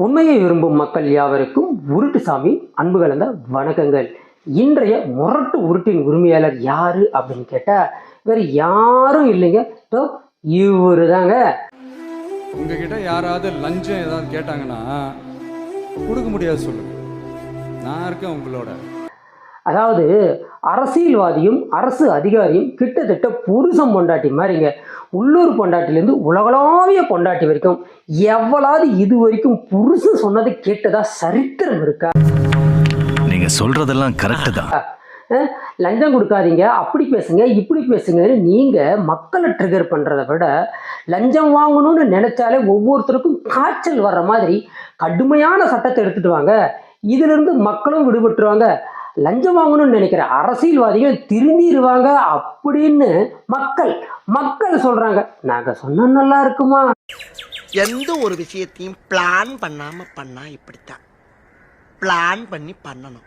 உண்மையை விரும்பும் மக்கள் யாவருக்கும் உருட்டு சாமி அன்பு கலந்த வணக்கங்கள். இன்றைய முரட்டு உருட்டின் உரிமையாளர் யாரு அப்படின்னு கேட்டா வேற யாரும் இல்லைங்க, இவரு தாங்க. உங்ககிட்ட யாராவது லஞ்சம் ஏதாவது கேட்டாங்கன்னா கொடுக்க முடியாது சொல்லுங்க, நான் இருக்கேன் உங்களோட. அதாவது அரசியல்வாதியும் அரசு அதிகாரியும் கிட்டத்தட்ட புருஷம் பொண்டாட்டி மாதிரிங்க. உள்ளூர் பொண்டாட்டிலேருந்து உலகளாவிய பொண்டாட்டி வரைக்கும் எவ்வளவு இது வரைக்கும் புருஷன் சொன்னதை கேட்டதா சரித்திரம் இருக்கா? நீங்க சொல்றதெல்லாம் கரெக்ட் தான். லஞ்சம் கொடுக்காதீங்க, அப்படி பேசுங்க இப்படி பேசுங்கன்னு நீங்க மக்களை ட்ரிகர் பண்றதை விட லஞ்சம் வாங்கணும்னு நினைச்சாலே ஒவ்வொருத்தருக்கும் காய்ச்சல் வர்ற மாதிரி கடுமையான சட்டத்தை எடுத்துட்டு வாங்க. இதுல இருந்து மக்களும் விடுபட்டுருவாங்க. லஞ்சம் வாங்கணும்னு நினைக்கிற அரசியல்வாதிகள் திரும்பிடுவாங்க அப்படின்னு மக்கள் சொல்றாங்க. நாங்க சொன்னா நல்லா இருக்குமா? எந்த ஒரு விஷயத்தையும் பிளான் பண்ணாம பண்ணா இப்படித்தான். பிளான் பண்ணி பண்ணணும்.